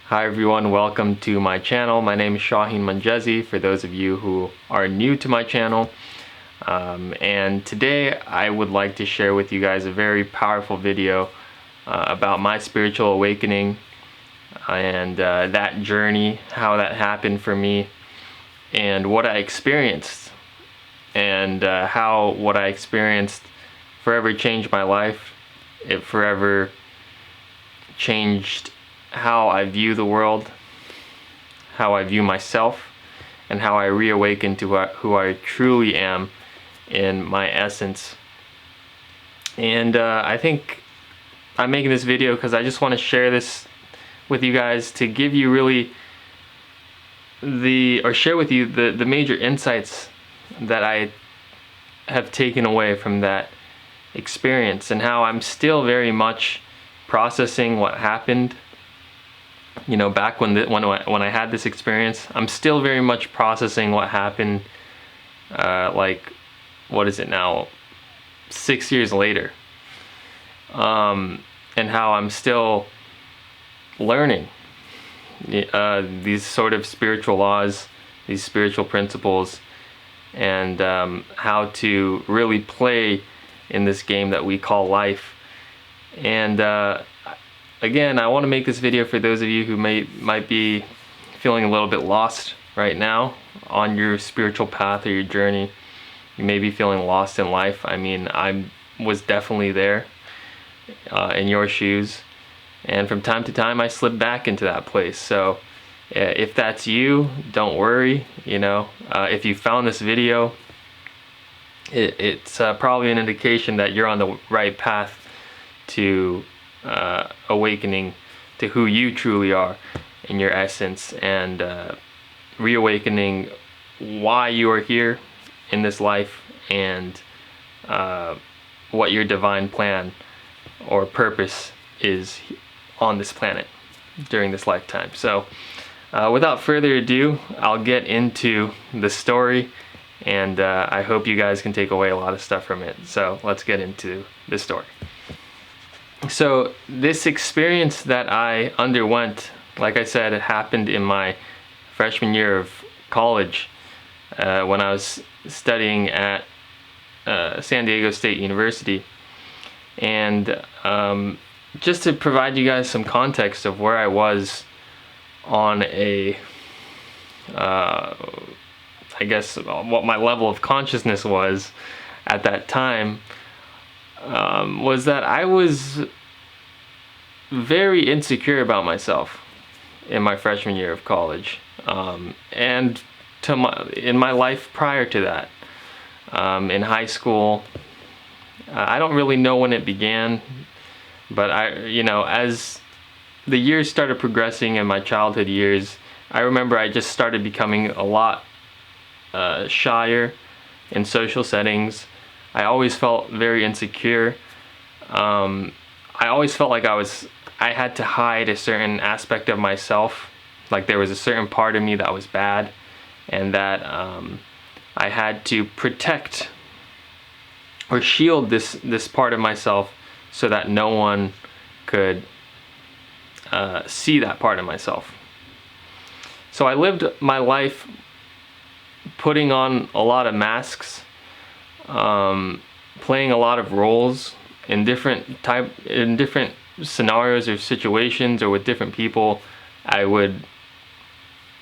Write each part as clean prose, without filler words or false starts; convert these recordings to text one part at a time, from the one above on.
Hi everyone, welcome to my channel. My name is Shahin Monjezi for those of you who are new to my channel. And today I would like to share with you guys a very powerful video about my spiritual awakening and that journey, how that happened for me, and what I experienced, and how what I experienced forever changed my life. It forever changed how I view the world, how I view myself, and how I reawaken to who I truly am in my essence. And I think I'm making this video because I just want to share this with you guys to give you really share with you the major insights that I have taken away from that experience, and how I'm still very much processing what happened. You know, back when I had this experience, I'm still very much processing what happened. Like, what is it now? 6 years later, and how I'm still learning these sort of spiritual laws, these spiritual principles, and how to really play in this game that we call life. And again, I want to make this video for those of you who might be feeling a little bit lost right now on your spiritual path or your journey. You may be feeling lost in life. I mean, I was definitely there in your shoes, and from time to time I slip back into that place. So if that's you, don't worry. You know, if you found this video, it's probably an indication that you're on the right path to awakening to who you truly are in your essence, and reawakening why you are here in this life, and what your divine plan or purpose is on this planet during this lifetime. So without further ado, I'll get into the story, and I hope you guys can take away a lot of stuff from it. So let's get into the story. So this experience that I underwent, like I said, it happened in my freshman year of college, when I was studying at San Diego State University. And just to provide you guys some context of where I was on a, I guess what my level of consciousness was at that time, was that I was very insecure about myself in my freshman year of college, and in my life prior to that, in high school. I don't really know when it began, but as the years started progressing in my childhood years, I remember I just started becoming a lot shyer in social settings. I always felt very insecure. I always felt like I had to hide a certain aspect of myself, like there was a certain part of me that was bad, and that I had to protect or shield this part of myself so that no one could see that part of myself. So I lived my life putting on a lot of masks, playing a lot of roles in different scenarios or situations, or with different people. I would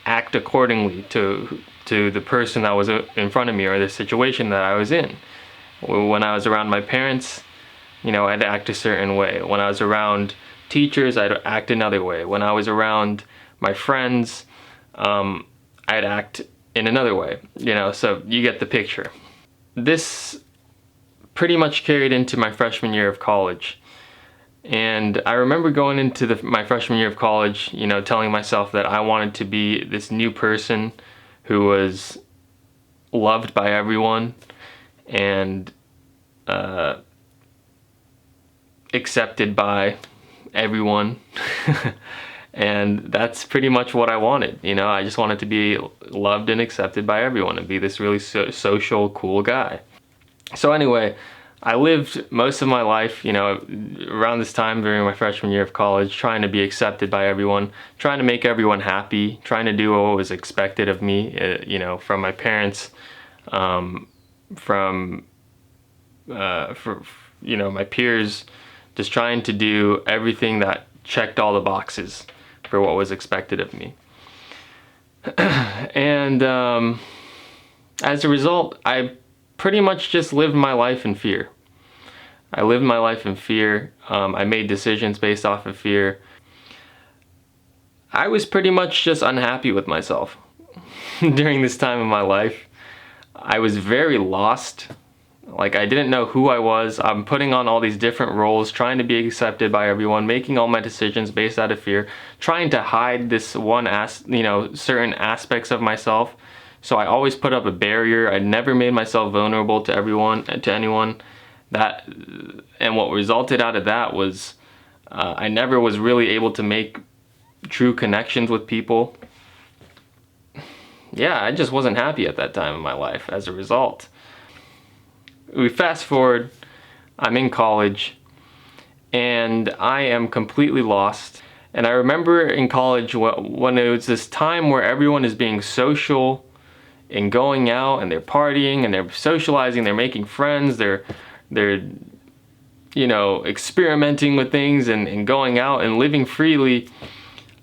act accordingly to the person that was in front of me, or the situation that I was in. When I was around my parents, I'd act a certain way. When I was around teachers, I'd act another way. When I was around my friends, I'd act in another way. So you get the picture. This pretty much carried into my freshman year of college. And I remember going into my freshman year of college, telling myself that I wanted to be this new person who was loved by everyone, and accepted by everyone. And that's pretty much what I wanted. I just wanted to be loved and accepted by everyone, and be this really social, cool guy. So anyway, I lived most of my life, around this time during my freshman year of college, trying to be accepted by everyone, trying to make everyone happy, trying to do what was expected of me, from my parents, from my peers, just trying to do everything that checked all the boxes for what was expected of me. And as a result, I pretty much just lived my life in fear. I lived my life in fear. I made decisions based off of fear. I was pretty much just unhappy with myself during this time of my life. I was very lost. Like, I didn't know who I was. I'm putting on all these different roles, trying to be accepted by everyone, making all my decisions based out of fear, trying to hide this certain aspects of myself. So I always put up a barrier. I never made myself vulnerable to anyone. And what resulted out of that was I never was really able to make true connections with people. Yeah, I just wasn't happy at that time in my life as a result. We fast forward, I'm in college, and I am completely lost. And I remember in college when it was this time where everyone is being social and going out and they're partying and they're socializing, they're making friends, they're experimenting with things and going out and living freely.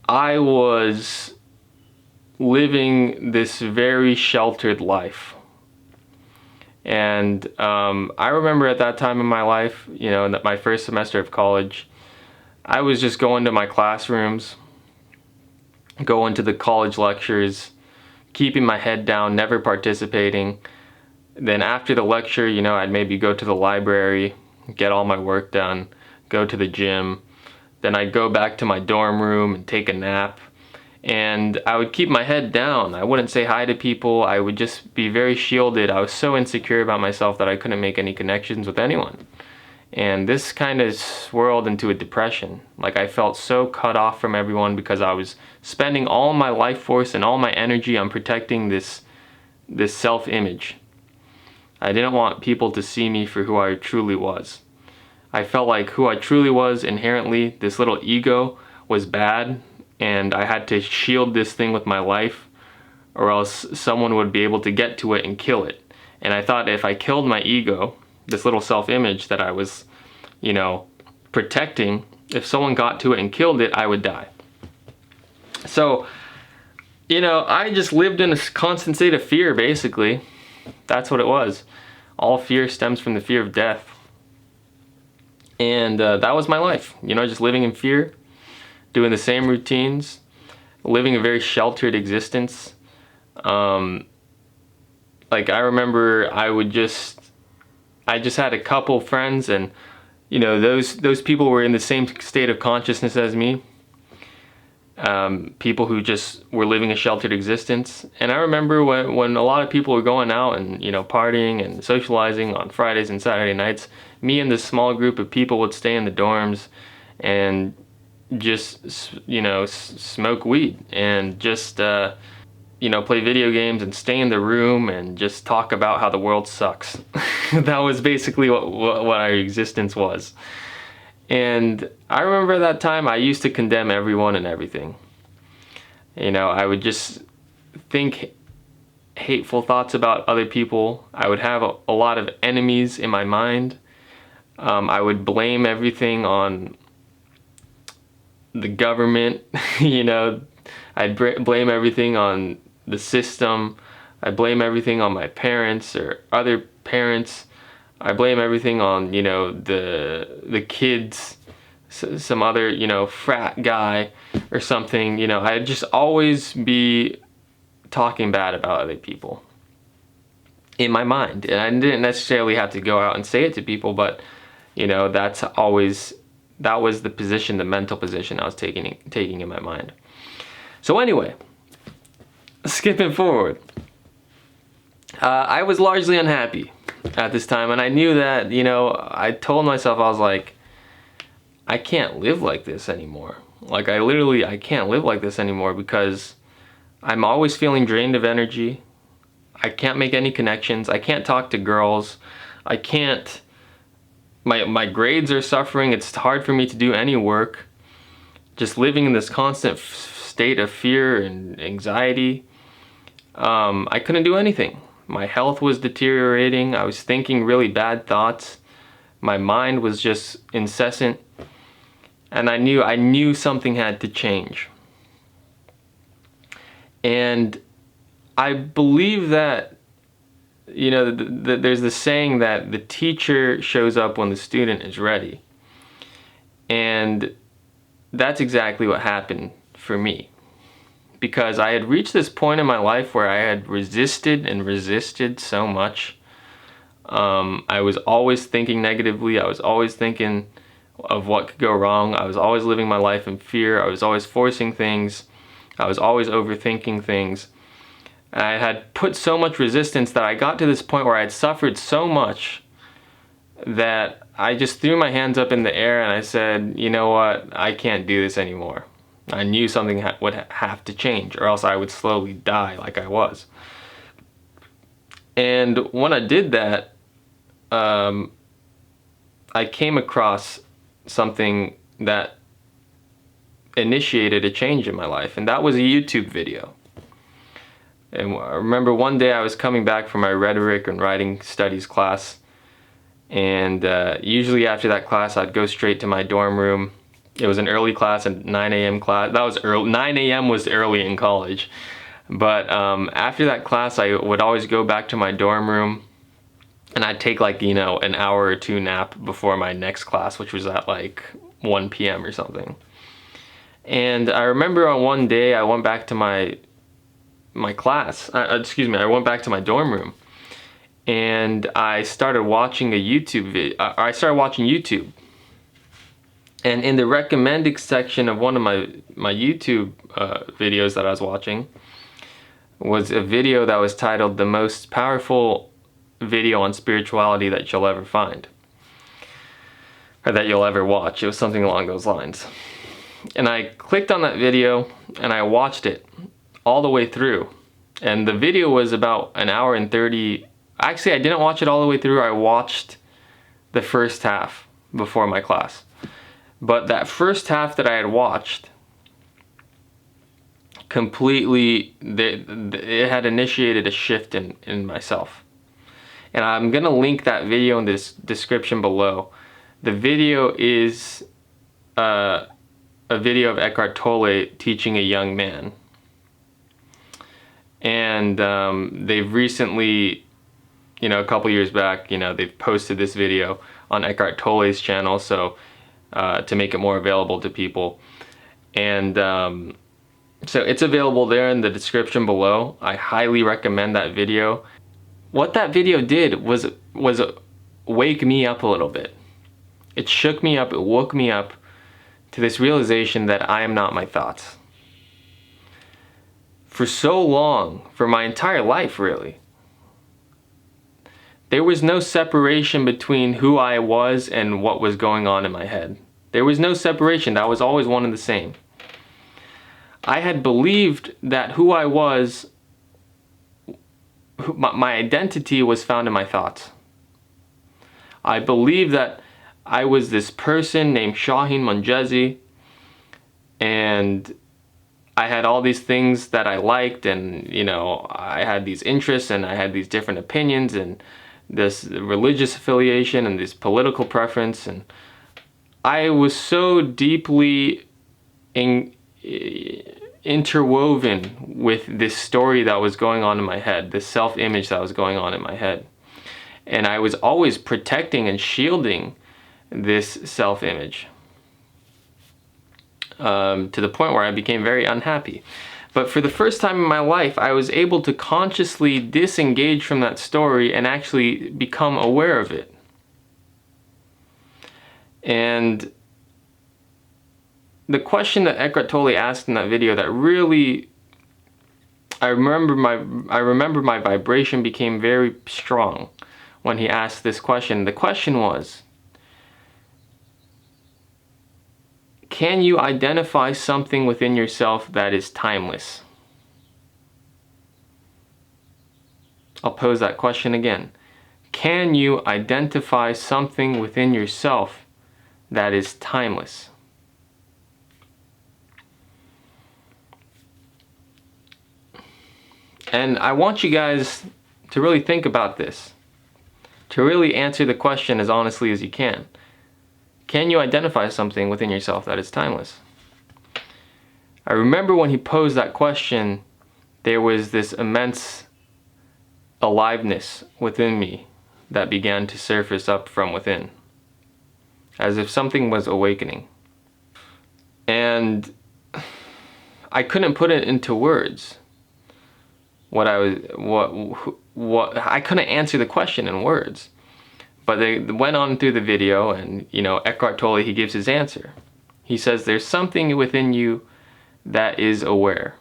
I was living this very sheltered life. And I remember at that time in my life, in my first semester of college, I was just going to my classrooms, going to the college lectures, keeping my head down, never participating. Then after the lecture, I'd maybe go to the library, get all my work done, go to the gym. Then I'd go back to my dorm room and take a nap. And I would keep my head down. I wouldn't say hi to people. I would just be very shielded. I was so insecure about myself that I couldn't make any connections with anyone. And this kind of swirled into a depression. Like, I felt so cut off from everyone because I was spending all my life force and all my energy on protecting this self-image. I didn't want people to see me for who I truly was. I felt like who I truly was inherently, this little ego, was bad, and I had to shield this thing with my life, or else someone would be able to get to it and kill it. And I thought if I killed my ego, this little self-image that I was, protecting, if someone got to it and killed it, I would die. So, I just lived in a constant state of fear, basically. That's what it was. All fear stems from the fear of death. And that was my life, just living in fear, doing the same routines, living a very sheltered existence. I remember I just had a couple friends, and those people were in the same state of consciousness as me. People who just were living a sheltered existence. And I remember when a lot of people were going out and partying and socializing on Fridays and Saturday nights, me and this small group of people would stay in the dorms and just smoke weed and just play video games and stay in the room and just talk about how the world sucks. That was basically what our existence was. And I remember at that time I used to condemn everyone and everything. I would just think hateful thoughts about other people. I would have a lot of enemies in my mind. I would blame everything on the government. I'd blame everything on the system. I blame everything on my parents or other parents. I blame everything on the kids, some other frat guy or something. I'd just always be talking bad about other people in my mind, and I didn't necessarily have to go out and say it to people, but that was the position, the mental position I was taking in my mind. So anyway, skipping forward, I was largely unhappy at this time, and I knew that, I told myself, I was like, I can't live like this anymore. Like, I can't live like this anymore because I'm always feeling drained of energy. I can't make any connections. I can't talk to girls. I can't my grades are suffering. It's hard for me to do any work. Just living in this constant state of fear and anxiety. I couldn't do anything. My health was deteriorating. I was thinking really bad thoughts. My mind was just incessant. And I knew something had to change. And I believe that, there's the saying that the teacher shows up when the student is ready. And that's exactly what happened for me. Because I had reached this point in my life where I had resisted so much. I was always thinking negatively. I was always thinking of what could go wrong. I was always living my life in fear. I was always forcing things. I was always overthinking things. I had put so much resistance that I got to this point where I had suffered so much that I just threw my hands up in the air and I said, you know what, I can't do this anymore. I knew something would have to change, or else I would slowly die like I was. And when I did that, I came across something that initiated a change in my life, and that was a YouTube video. And I remember one day I was coming back from my rhetoric and writing studies class, and usually after that class I'd go straight to my dorm room. It was an early class, a 9 a.m. class. That was early. 9 a.m. was early in college. But after that class I would always go back to my dorm room, and I'd take an hour or two nap before my next class, which was at 1 p.m. or something. And I remember on one day I went back to my class, I went back to my dorm room, and I started watching a YouTube video. I started watching YouTube, and in the recommended section of one of my YouTube videos that I was watching was a video that was titled "The Most Powerful Video on Spirituality That You'll Ever Find," or that you'll ever watch. It was something along those lines. And I clicked on that video and I watched it all the way through. And the video was about an hour and 30. Actually, I didn't watch it all the way through. I watched the first half before my class. But that first half that I had watched completely, it had initiated a shift in myself. And I'm gonna link that video in this description below. The video is a video of Eckhart Tolle teaching a young man. And they've recently, a couple years back, they've posted this video on Eckhart Tolle's channel, so to make it more available to people. And so it's available there in the description below. I highly recommend that video. What that video did was wake me up a little bit. It shook me up, it woke me up to this realization that I am not my thoughts. For so long, for my entire life really, there was no separation between who I was and what was going on in my head. There was no separation. That was always one and the same. I had believed that who I was, my identity was found in my thoughts. I believed that I was this person named Shahin Monjezi, and I had all these things that I liked, and I had these interests, and I had these different opinions, and this religious affiliation, and this political preference, and I was so deeply interwoven with this story that was going on in my head, this self-image that was going on in my head. And I was always protecting and shielding this self-image to the point where I became very unhappy. But for the first time in my life, I was able to consciously disengage from that story and actually become aware of it. And the question that Eckhart Tolle asked in that video that really, I remember my vibration became very strong when he asked this question. The question was, can you identify something within yourself that is timeless? I'll pose that question again. can you identify something within yourself that is timeless? And I want you guys to really think about this, to really answer the question as honestly as you can. Can you identify something within yourself that is timeless? I remember when he posed that question, there was this immense aliveness within me that began to surface up from within, as if something was awakening. And I couldn't put it into words. I couldn't answer the question in words. But they went on through the video, and Eckhart Tolle, he gives his answer. He says there's something within you that is aware.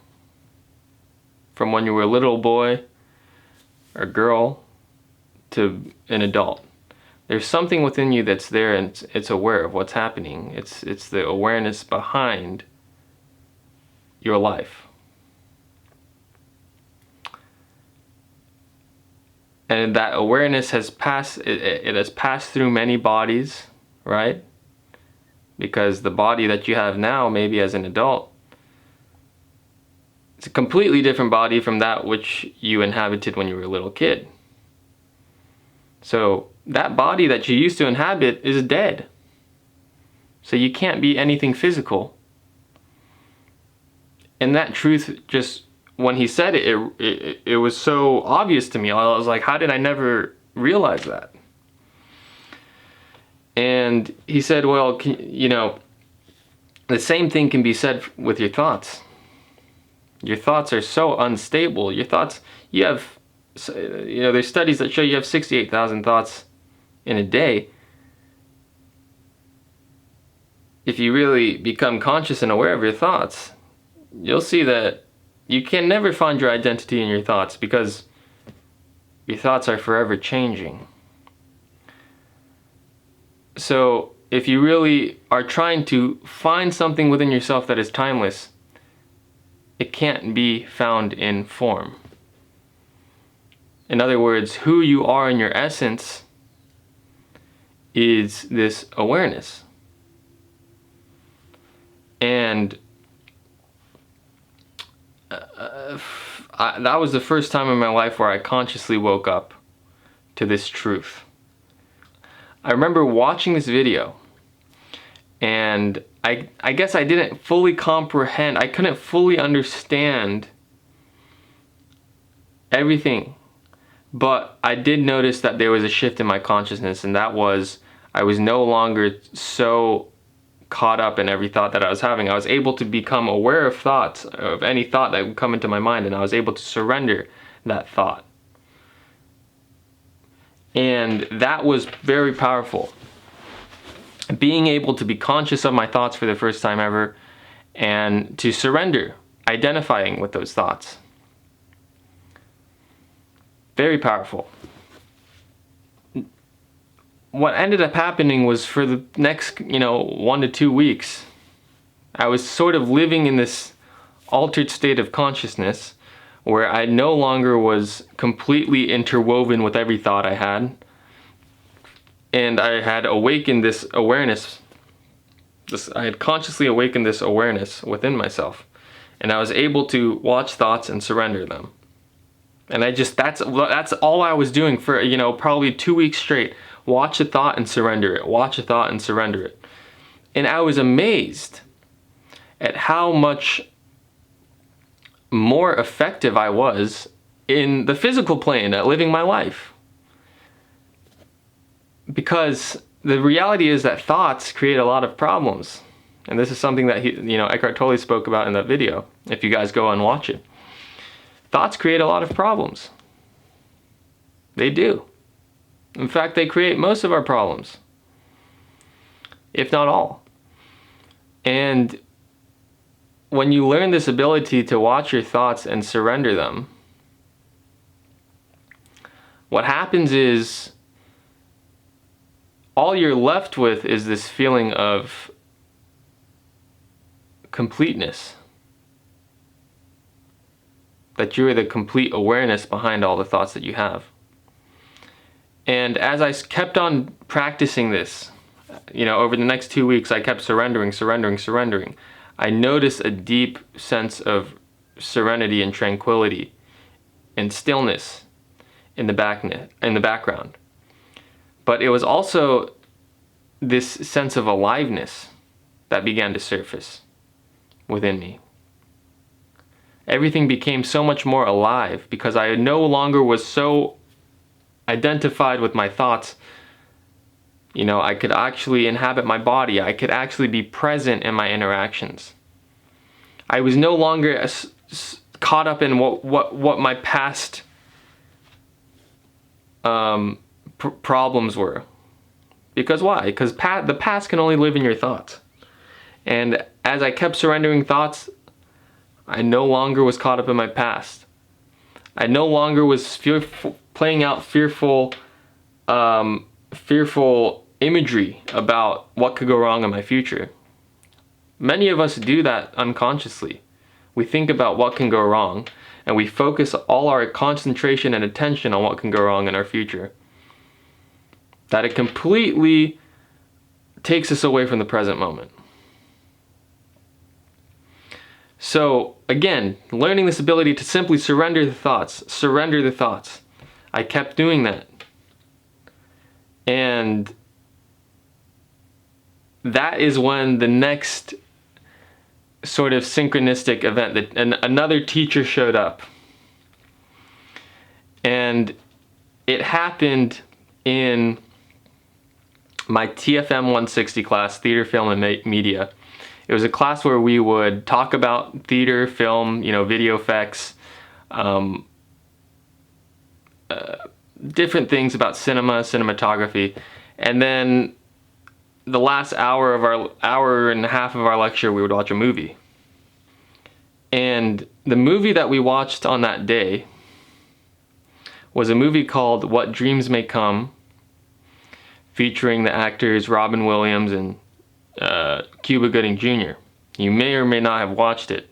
From when you were a little boy or girl to an adult. There's something within you that's there, and it's aware of what's happening. It's the awareness behind your life. And that awareness has passed, it has passed through many bodies, right? Because the body that you have now, maybe as an adult, it's a completely different body from that which you inhabited when you were a little kid. So that body that you used to inhabit is dead. So you can't be anything physical. And that truth, just when he said it was so obvious to me. I was like, how did I never realize that? And he said, well, the same thing can be said with your thoughts. Your thoughts are so unstable. Your thoughts, you have, there's studies that show you have 68,000 thoughts in a day. If you really become conscious and aware of your thoughts, you'll see that you can never find your identity in your thoughts, because your thoughts are forever changing. So if you really are trying to find something within yourself that is timeless, it can't be found in form. In other words, who you are in your essence is this awareness. And that was the first time in my life where I consciously woke up to this truth. I remember watching this video, and I guess I didn't fully comprehend, I couldn't fully understand everything, but I did notice that there was a shift in my consciousness, and that was I was no longer so caught up in every thought that I was having. I was able to become aware of thoughts, of any thought that would come into my mind, and I was able to surrender that thought. And that was very powerful. Being able to be conscious of my thoughts for the first time ever, and to surrender, identifying with those thoughts. Very powerful. What ended up happening was, for the next 1 to 2 weeks, I was sort of living in this altered state of consciousness where I no longer was completely interwoven with every thought I had, and I had awakened this awareness. I had consciously awakened this awareness within myself, and I was able to watch thoughts and surrender them. And that's all I was doing for probably 2 weeks straight. Watch a thought and surrender it. Watch a thought and surrender it. And I was amazed at how much more effective I was in the physical plane at living my life. Because the reality is that thoughts create a lot of problems. And this is something that Eckhart Tolle spoke about in that video, if you guys go and watch it. Thoughts create a lot of problems. They do. In fact, they create most of our problems, if not all. And when you learn this ability to watch your thoughts and surrender them, what happens is all you're left with is this feeling of completeness. That you're the complete awareness behind all the thoughts that you have. And as I kept on practicing this, over the next 2 weeks, I kept surrendering. I noticed a deep sense of serenity and tranquility and stillness in the background. But it was also this sense of aliveness that began to surface within me. Everything became so much more alive because I no longer was so identified with my thoughts. I could actually inhabit my body. I could actually be present in my interactions. I was no longer caught up in what my past problems were. Because why? Because the past can only live in your thoughts. And as I kept surrendering thoughts, I no longer was caught up in my past. I no longer was playing out fearful imagery about what could go wrong in my future. Many of us do that unconsciously. We think about what can go wrong, and we focus all our concentration and attention on what can go wrong in our future. That it completely takes us away from the present moment. So again, learning this ability to simply surrender the thoughts. I kept doing that. And that is when the next sort of synchronistic event, another teacher showed up. And it happened in my TFM 160 class, Theater, Film, and Media. It was a class where we would talk about theater, film, video effects, different things about cinematography. And then the last hour and a half of our lecture, we would watch a movie. And the movie that we watched on that day was a movie called What Dreams May Come, featuring the actors Robin Williams and Cuba Gooding Jr. You may or may not have watched it.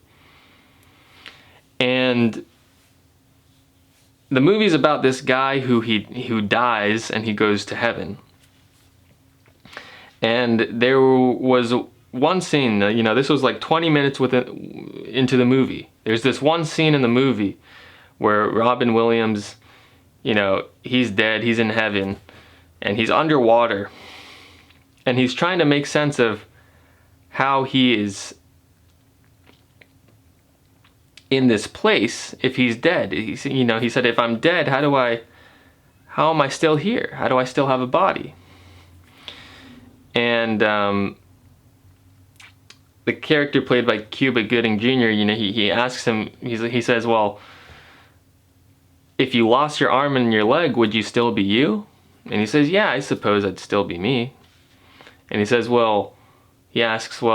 And the movie's about this guy who dies and he goes to heaven. And there was one scene, this was like 20 minutes into the movie. There's this one scene in the movie where Robin Williams, he's dead, he's in heaven, and he's underwater. And he's trying to make sense of how he is in this place if he's dead. He said, if I'm dead, how am I still here? How do I still have a body? And the character played by Cuba Gooding Jr., he asks him, he says, well, if you lost your arm and your leg, would you still be you? And he says, yeah, I suppose I'd still be me. And he says, he asks, then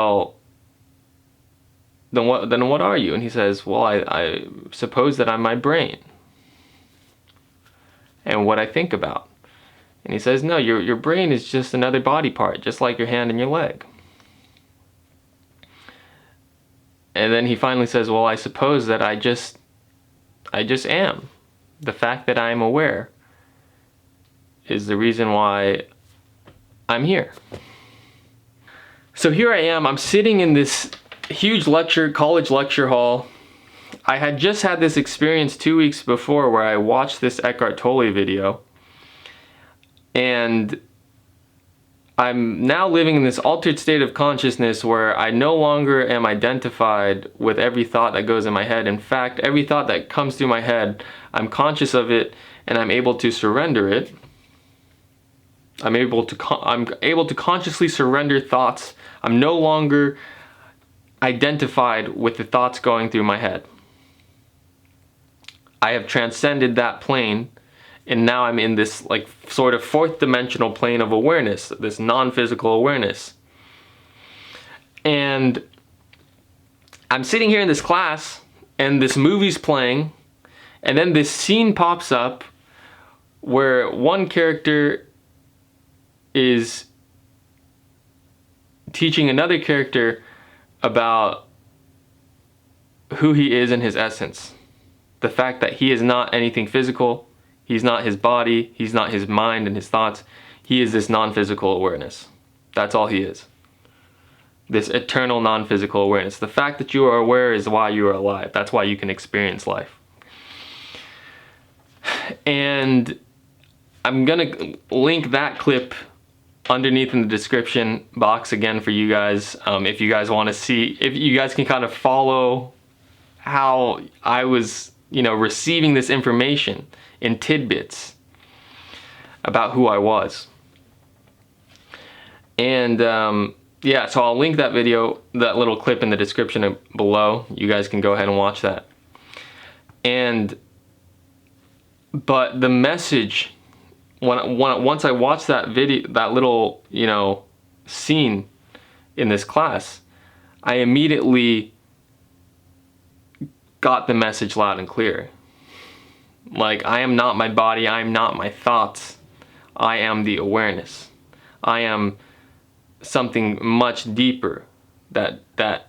what are you? And he says, well, I suppose that I'm my brain and what I think about. And he says, no, your brain is just another body part, just like your hand and your leg. And then he finally says, well, I suppose that I just am. The fact that I am aware is the reason why I'm here. So here I am, I'm sitting in this huge college lecture hall. I had just had this experience 2 weeks before where I watched this Eckhart Tolle video. And I'm now living in this altered state of consciousness where I no longer am identified with every thought that goes in my head. In fact, every thought that comes through my head, I'm conscious of it and I'm able to surrender it. I'm able to consciously surrender thoughts. I'm no longer identified with the thoughts going through my head. I have transcended that plane, and now I'm in this sort of fourth dimensional plane of awareness, this non-physical awareness. And I'm sitting here in this class, and this movie's playing, and then this scene pops up where one character is teaching another character about who he is in his essence. The fact that he is not anything physical, He's not his body. He's not his mind and his thoughts. He is this non-physical awareness. That's all he is. This eternal non-physical awareness. The fact that you are aware is why you are alive. That's why you can experience life. And I'm gonna link that clip underneath in the description box again for you guys. If you guys want to see, if you guys can kind of follow how I was, receiving this information in tidbits about who I was. And yeah, so I'll link that video, that little clip in the description below. You guys can go ahead and watch that. But the message, once I watched that video, that little, scene in this class, I immediately got the message loud and clear. Like, I am not my body, I am not my thoughts. I am the awareness. I am something much deeper that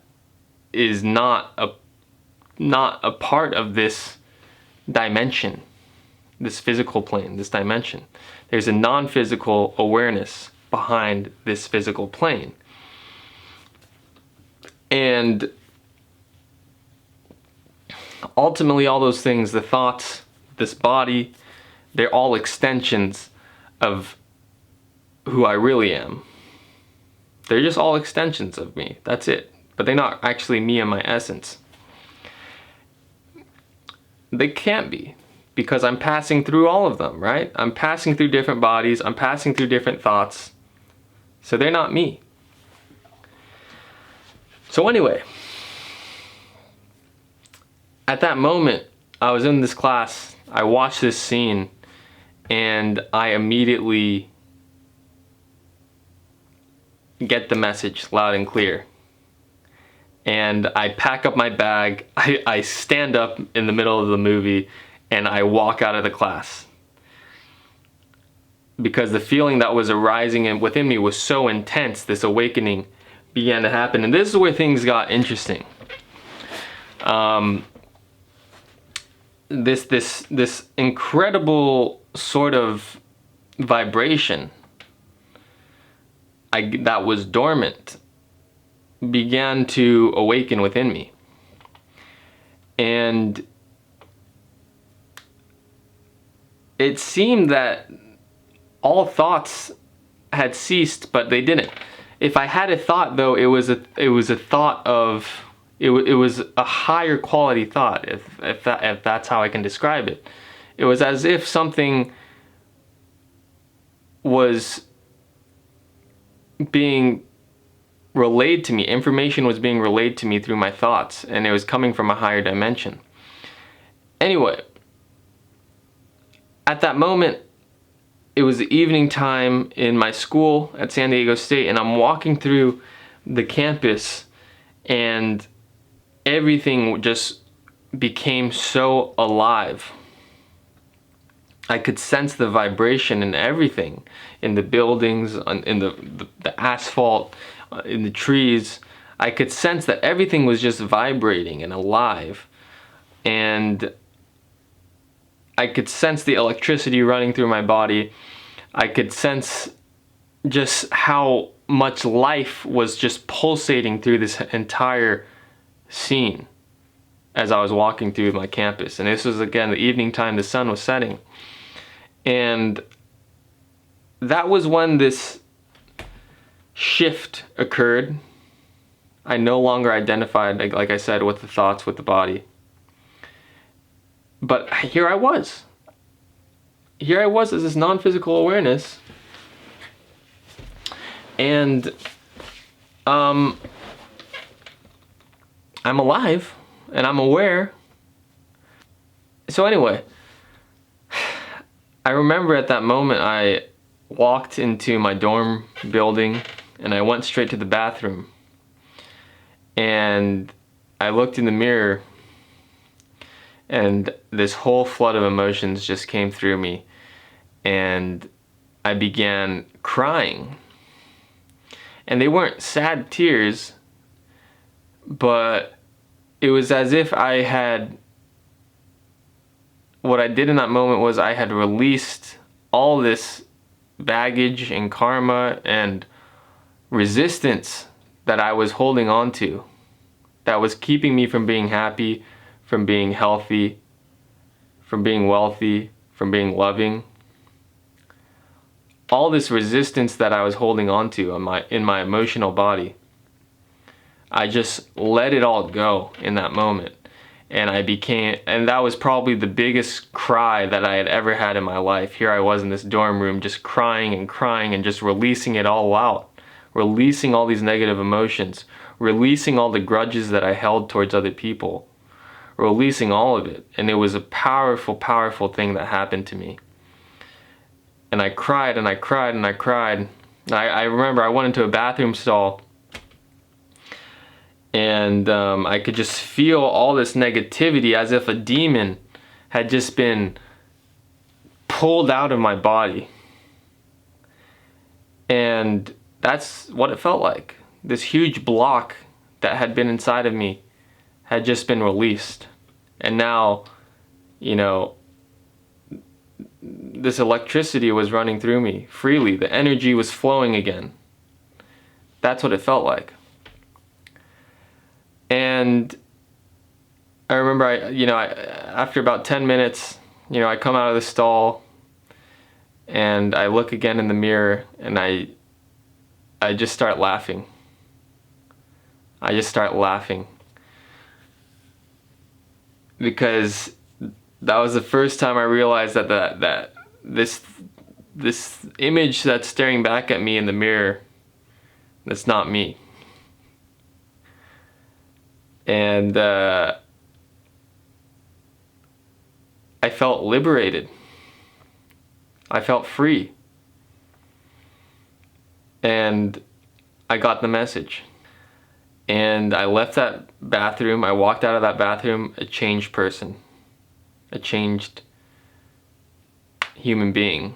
is not a part of this dimension, this physical plane, this dimension. There's a non-physical awareness behind this physical plane. And ultimately, all those things, the thoughts, this body, they're all extensions of who I really am. They're just all extensions of me. That's it. But they're not actually me and my essence. They can't be, because I'm passing through all of them, right? I'm passing through different bodies. I'm passing through different thoughts. So they're not me. So anyway, at that moment, I was in this class, I watched this scene, and I immediately get the message loud and clear. And I pack up my bag, I stand up in the middle of the movie, and I walk out of the class. Because the feeling that was arising within me was so intense, this awakening began to happen. And this is where things got interesting. This incredible sort of vibration that was dormant began to awaken within me. And it seemed that all thoughts had ceased, but they didn't. If I had a thought, though, it was a thought of, it was a higher quality thought, if that's how I can describe it. It was as if something was being relayed to me, information was being relayed to me through my thoughts, and it was coming from a higher dimension. Anyway, at that moment, it was the evening time in my school at San Diego State, and I'm walking through the campus, and everything just became so alive. I could sense the vibration in everything, in the buildings, in the asphalt, in the trees. I could sense that everything was just vibrating and alive. And I could sense the electricity running through my body. I could sense just how much life was just pulsating through this entire scene as I was walking through my campus. And this was, again, the evening time, the sun was setting. And that was when this shift occurred. I no longer identified, like I said, with the thoughts, with the body. But here I was. Here I was as this non-physical awareness. And I'm alive and I'm aware. So anyway, I remember at that moment I walked into my dorm building and I went straight to the bathroom. And I looked in the mirror and this whole flood of emotions just came through me. And I began crying. And they weren't sad tears, but it was as if I had what I did in that moment was I had released all this baggage and karma and resistance that I was holding on to, that was keeping me from being happy, from being healthy, from being wealthy, from being loving. All this resistance that I was holding on to in my emotional body, I just let it all go in that moment. And that was probably the biggest cry that I had ever had in my life. Here I was in this dorm room just crying and just releasing it all out. Releasing all these negative emotions. Releasing all the grudges that I held towards other people. Releasing all of it. And it was a powerful, powerful thing that happened to me. And I cried and I cried and I cried. I remember I went into a bathroom stall, and I could just feel all this negativity as if a demon had just been pulled out of my body. And that's what it felt like. This huge block that had been inside of me had just been released. And now, this electricity was running through me freely. The energy was flowing again. That's what it felt like. And I remember after about 10 minutes, I come out of the stall and I look again in the mirror and I just start laughing. I just start laughing. Because that was the first time I realized that this image that's staring back at me in the mirror, that's not me. And I felt liberated. I felt free. And I got the message. And I left that bathroom. I walked out of that bathroom a changed person. A changed human being.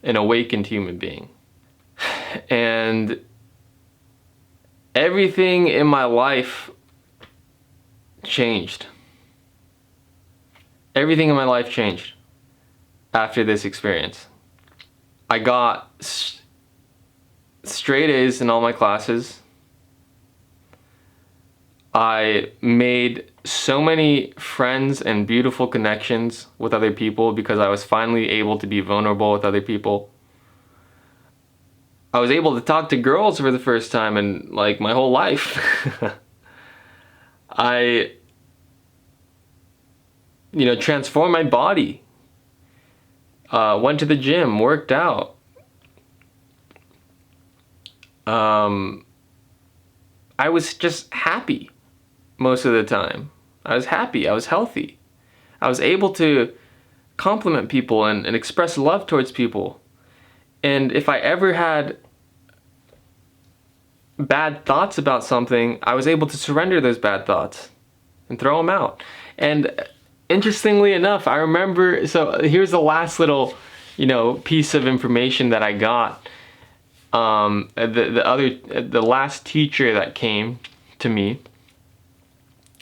An awakened human being. And everything in my life changed. Everything in my life changed after this experience. I got straight A's in all my classes. I made so many friends and beautiful connections with other people because I was finally able to be vulnerable with other people. I was able to talk to girls for the first time in my whole life. I transformed my body. Went to the gym, worked out. I was just happy most of the time. I was happy. I was healthy. I was able to compliment people and express love towards people. And if I ever had bad thoughts about something, I was able to surrender those bad thoughts and throw them out. And interestingly enough, I remember, so here's the last little, piece of information that I got. The last teacher that came to me,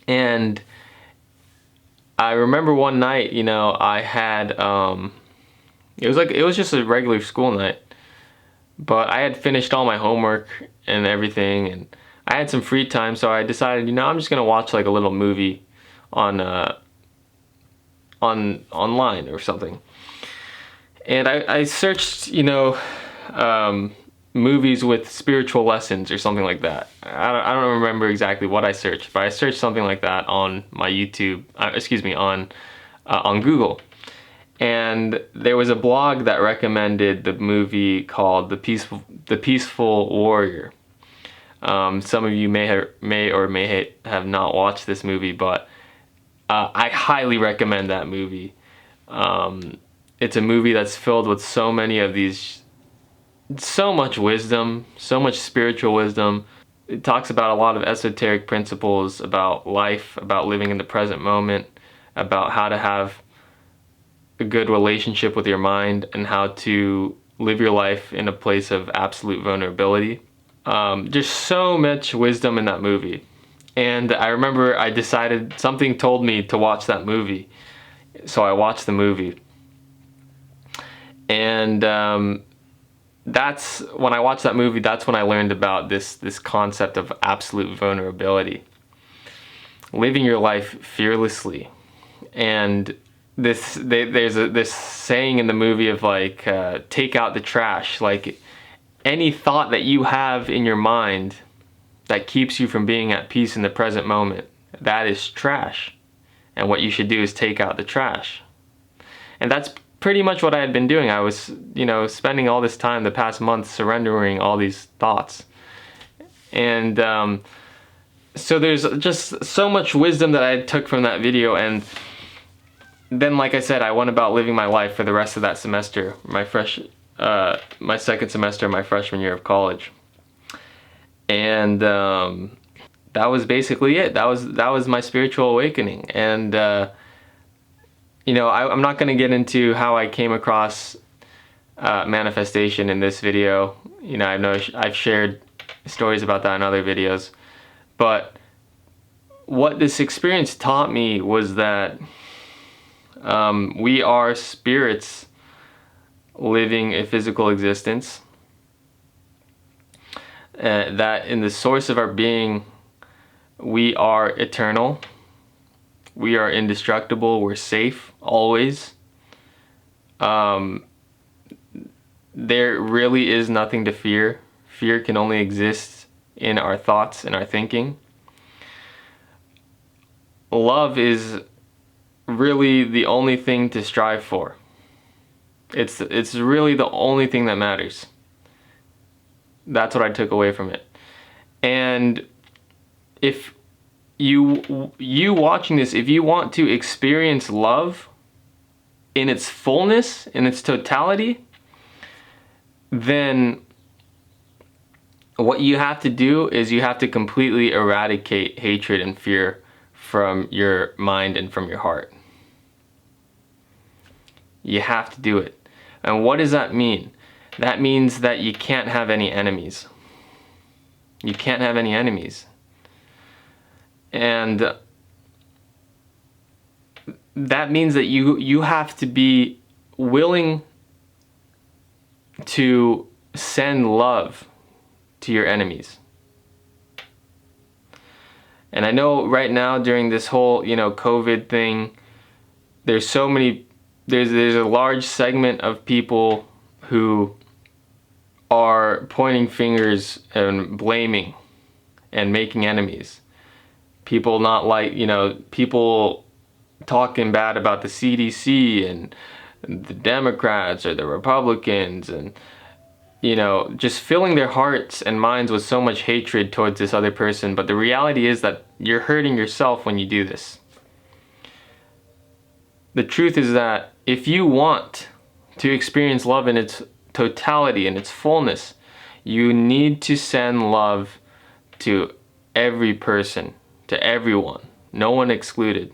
and I remember one night, I had, it was just a regular school night, but I had finished all my homework and everything, and I had some free time, so I decided, I'm just gonna watch a little movie online or something. And I searched, movies with spiritual lessons or something like that. I don't remember exactly what I searched, but I searched something like that on my YouTube, on Google. And there was a blog that recommended the movie called The Peaceful Warrior. Some of you may have not watched this movie, but I highly recommend that movie. It's a movie that's filled with so much wisdom, so much spiritual wisdom. It talks about a lot of esoteric principles about life, about living in the present moment, about how to have a good relationship with your mind and how to live your life in a place of absolute vulnerability. There's so much wisdom in that movie. And I remember something told me to watch that movie. So I watched the movie. And that's when I watched that movie, that's when I learned about this concept of absolute vulnerability. Living your life fearlessly. And there's this saying in the movie of like, take out the trash. Like, any thought that you have in your mind that keeps you from being at peace in the present moment, that is trash. And what you should do is take out the trash. And that's pretty much what I had been doing. I was, spending all this time the past month surrendering all these thoughts. And so there's just so much wisdom that I took from that video. And then, like I said, I went about living my life for the rest of that semester, my second semester of my freshman year of college. And that was basically it. That was my spiritual awakening. And I'm not going to get into how I came across manifestation in this video. I know I've shared stories about that in other videos. But what this experience taught me was that we are spirits living a physical existence. That in the source of our being, we are eternal. We are indestructible. We're safe always. There really is nothing to fear. Fear can only exist in our thoughts and our thinking. Love is really the only thing to strive for. It's really the only thing that matters. That's what I took away from it. And if you watching this, if you want to experience love in its fullness, in its totality, then what you have to do is you have to completely eradicate hatred and fear from your mind and from your heart. You have to do it. And what does that mean? That means that you can't have any enemies. You can't have any enemies. And that means that you have to be willing to send love to your enemies. And I know right now during this whole, COVID thing, there's a large segment of people who are pointing fingers and blaming and making enemies. People people talking bad about the CDC and the Democrats or the Republicans, and just filling their hearts and minds with so much hatred towards this other person. But the reality is that you're hurting yourself when you do this. The truth is that if you want to experience love in its totality, in its fullness, you need to send love to every person, to everyone, no one excluded.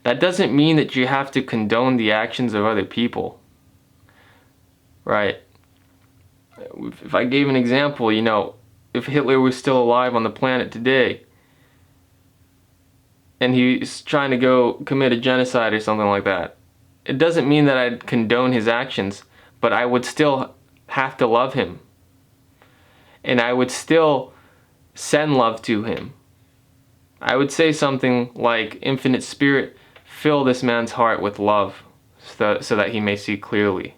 That doesn't mean that you have to condone the actions of other people, right? If I gave an example, if Hitler was still alive on the planet today and he's trying to go commit a genocide or something like that, it doesn't mean that I'd condone his actions, but I would still have to love him. And I would still send love to him. I would say something like, Infinite Spirit, fill this man's heart with love so that he may see clearly.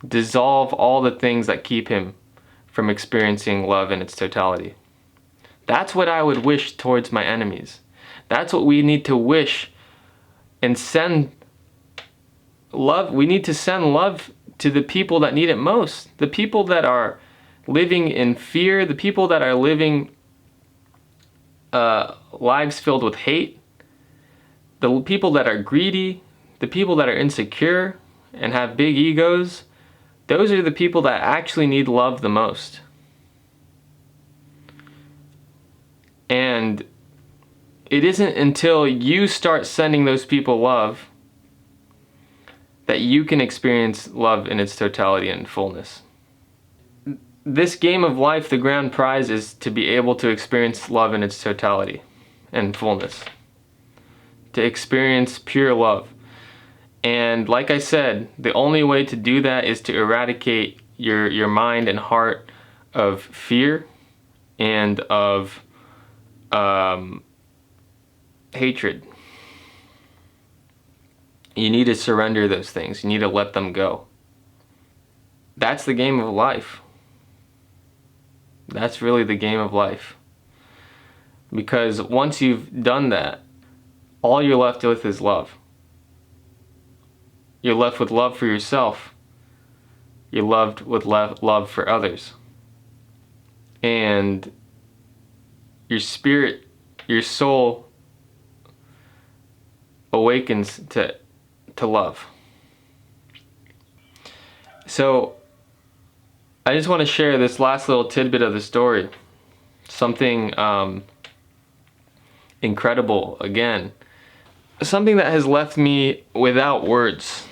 Dissolve all the things that keep him from experiencing love in its totality. That's what I would wish towards my enemies. That's what we need to wish and send love. We need to send love to the people that need it most. The people that are living in fear, the people that are living lives filled with hate, the people that are greedy, the people that are insecure and have big egos. Those are the people that actually need love the most. And it isn't until you start sending those people love that you can experience love in its totality and fullness. This game of life, the grand prize is to be able to experience love in its totality and fullness. to experience pure love. And like I said, the only way to do that is to eradicate your mind and heart of fear and of hatred. You need to surrender those things. You need to let them go. That's the game of life. That's really the game of life. Because once you've done that, all you're left with is love. You're left with love for yourself. You're left with love for others. And your spirit, your soul awakens to love. So I just want to share this last little tidbit of the story. Something incredible again. Something that has left me without words.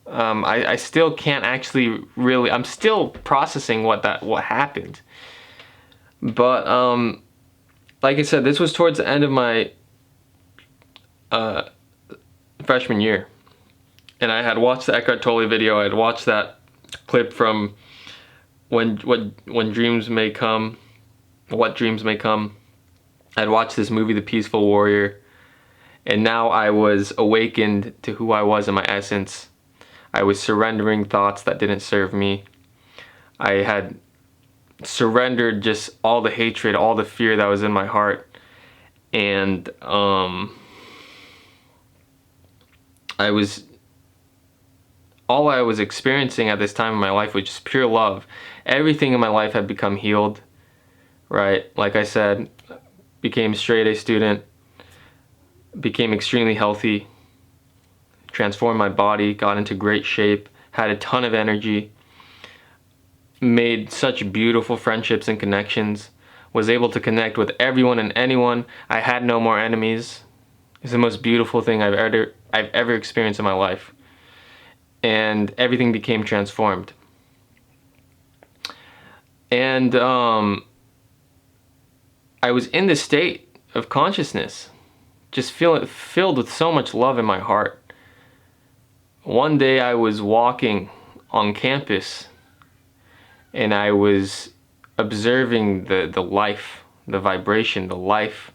I still can't actually really, I'm still processing what happened. But like I said, this was towards the end of my freshman year. And I had watched the Eckhart Tolle video. I had watched that clip from when dreams may come, what dreams may come. I'd watched this movie, The Peaceful Warrior. And now I was awakened to who I was in my essence. I was surrendering thoughts that didn't serve me. I had surrendered just all the hatred, all the fear that was in my heart. And all I was experiencing at this time in my life was just pure love. Everything in my life had become healed, right? Like I said, became a straight A student, became extremely healthy, transformed my body, got into great shape, had a ton of energy, made such beautiful friendships and connections, was able to connect with everyone and anyone. I had no more enemies. It's the most beautiful thing I've ever experienced in my life. And everything became transformed. And I was in this state of consciousness, just filled with so much love in my heart. One day I was walking on campus and I was observing the life, the vibration, the life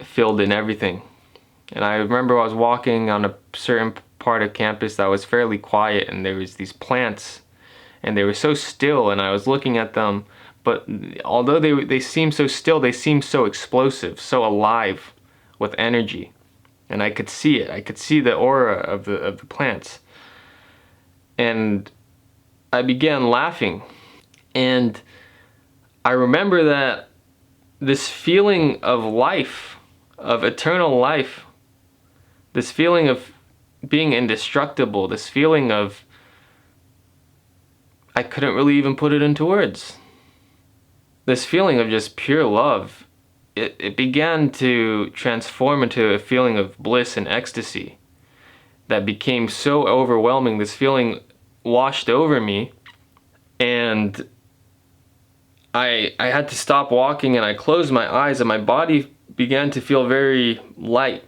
filled in everything. And I remember I was walking on a certain part of campus that was fairly quiet, and there was these plants and they were so still, and I was looking at them, but although they seemed so still, they seemed so explosive, so alive with energy. And I could see it. I could see the aura of the plants. And I began laughing. And I remember that this feeling of life, of eternal life, this feeling of being indestructible, this feeling of, I couldn't really even put it into words. This feeling of just pure love, it began to transform into a feeling of bliss and ecstasy that became so overwhelming. This feeling washed over me, and I had to stop walking, and I closed my eyes, and my body began to feel very light,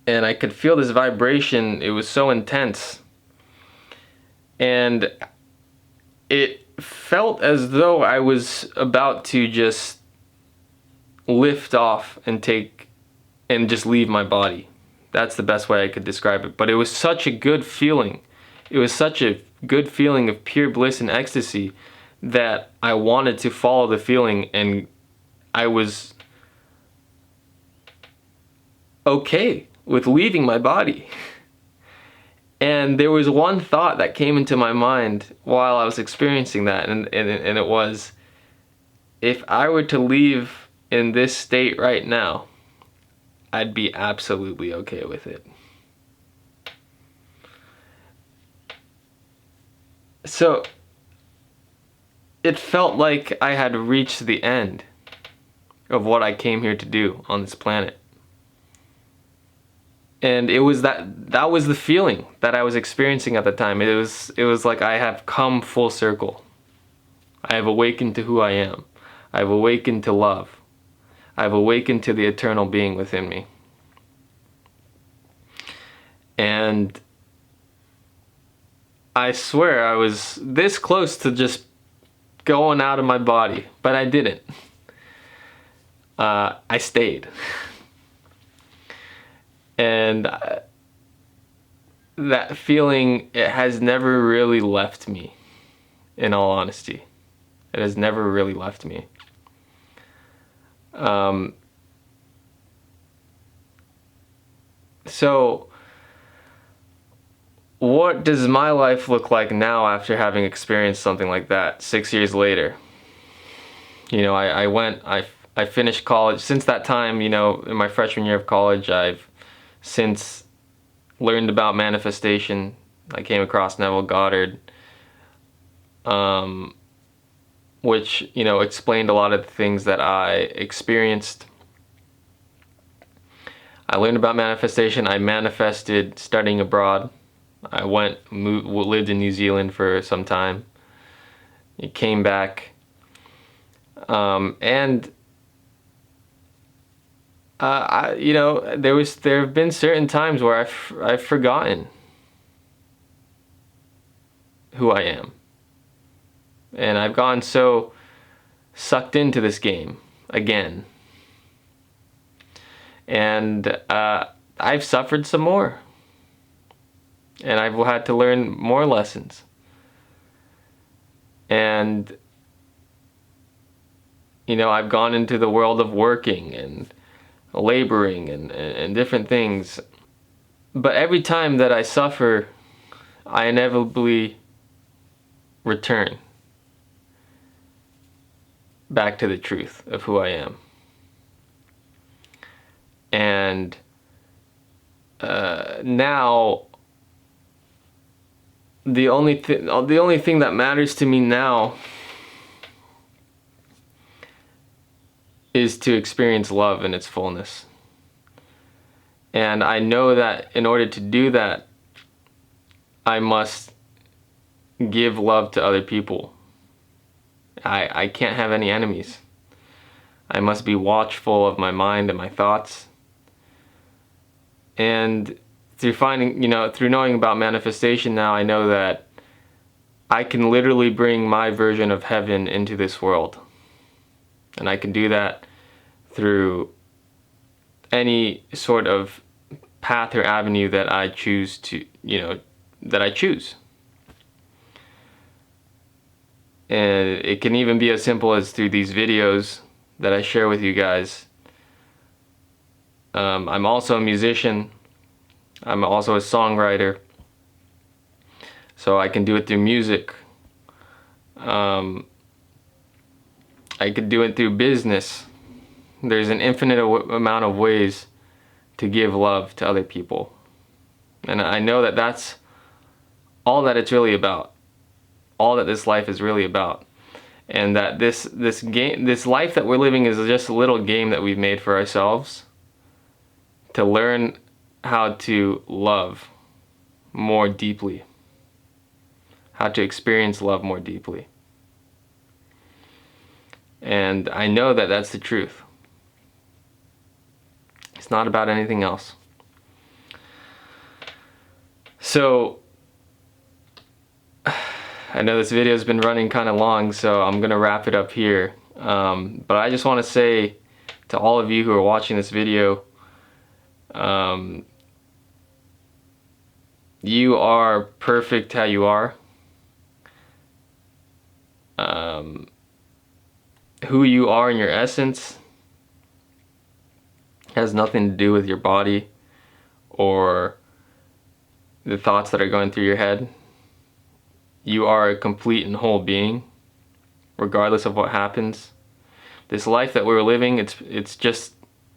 and I could feel this vibration. It was so intense, and it felt as though I was about to just lift off and just leave my body. That's the best way I could describe it. But it was such a good feeling. It was such a good feeling of pure bliss and ecstasy that I wanted to follow the feeling, and I was okay with leaving my body. And there was one thought that came into my mind while I was experiencing that, and it was, if I were to leave in this state right now, I'd be absolutely okay with it. So it felt like I had reached the end of what I came here to do on this planet. And it was that was the feeling that I was experiencing at the time. It was like I have come full circle. I have awakened to who I am. I've awakened to love. I've awakened to the eternal being within me. And I swear I was this close to just going out of my body, but I didn't. I stayed. And that feeling, it has never really left me, in all honesty. It has never really left me. So, what does my life look like now after having experienced something like that 6 years later? You know, I finished college. Since that time, you know, in my freshman year of college, I've since learned about manifestation. I came across Neville Goddard, which, you know, explained a lot of the things that I experienced. I learned about manifestation. I manifested studying abroad. I lived in New Zealand for some time. I came back, and you know, there have been certain times where I've forgotten who I am, and I've gotten so sucked into this game again, and I've suffered some more, and I've had to learn more lessons, and you know, I've gone into the world of working and laboring and different things. But every time that I suffer, I inevitably return back to the truth of who I am. And now, the only thing that matters to me now is to experience love in its fullness. And I know that in order to do that, I must give love to other people. I can't have any enemies. I must be watchful of my mind and my thoughts. And through knowing about manifestation now, I know that I can literally bring my version of heaven into this world. And I can do that through any sort of path or avenue that I choose to, that I choose. And it can even be as simple as through these videos that I share with you guys. I'm also a musician. I'm also a songwriter. So I can do it through music. I could do it through business. There's an infinite amount of ways to give love to other people. And I know that that's all that it's really about. All that this life is really about. And that this life that we're living is just a little game that we've made for ourselves to learn how to love more deeply. How to experience love more deeply. And I know that that's the truth. It's not about anything else. So, I know this video has been running kind of long, so I'm going to wrap it up here. But I just want to say to all of you who are watching this video, you are perfect how you are. Who you are in your essence has nothing to do with your body or the thoughts that are going through your head. You are a complete and whole being, regardless of what happens. This life that we're living, it's just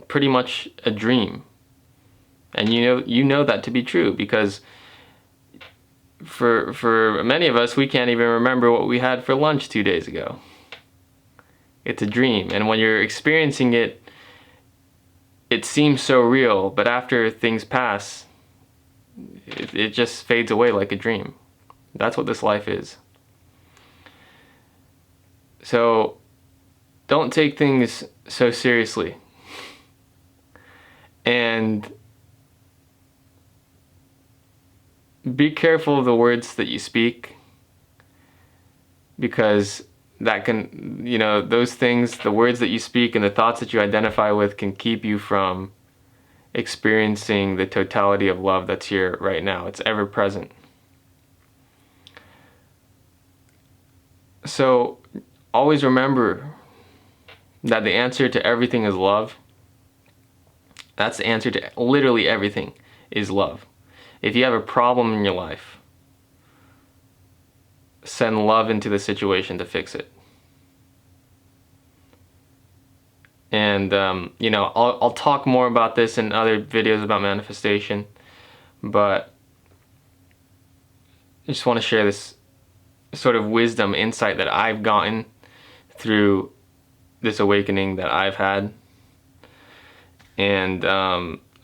pretty much a dream. And you know that to be true, because for many of us, we can't even remember what we had for lunch 2 days ago. It's a dream, and when you're experiencing it, it seems so real, but after things pass, it just fades away like a dream. That's what this life is. So, don't take things so seriously. And be careful of the words that you speak, because that can, those things, the words that you speak and the thoughts that you identify with, can keep you from experiencing the totality of love that's here right now. It's ever present. So always remember that the answer to everything is love. That's the answer to literally everything, is love. If you have a problem in your life, send love into the situation to fix it. And I'll talk more about this in other videos about manifestation, but I just want to share this sort of wisdom, insight that I've gotten through this awakening that I've had. And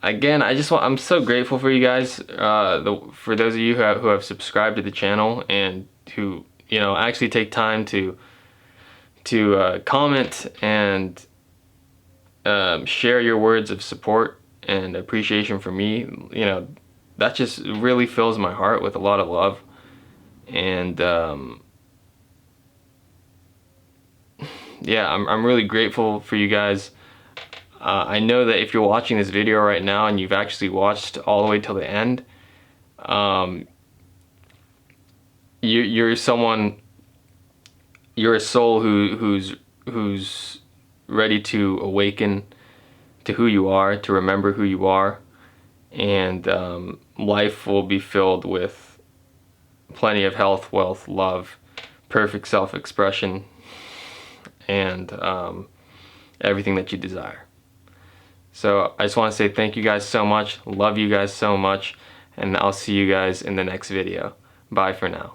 again, I'm so grateful for you guys, for those of you who have subscribed to the channel and who actually take time to comment and share your words of support and appreciation for me. That just really fills my heart with a lot of love. And yeah, I'm really grateful for you guys. I know that if you're watching this video right now and you've actually watched all the way till the end, you're a soul who's ready to awaken to who you are, to remember who you are, and life will be filled with plenty of health, wealth, love, perfect self-expression, and everything that you desire. So I just want to say thank you guys so much, love you guys so much, and I'll see you guys in the next video. Bye for now.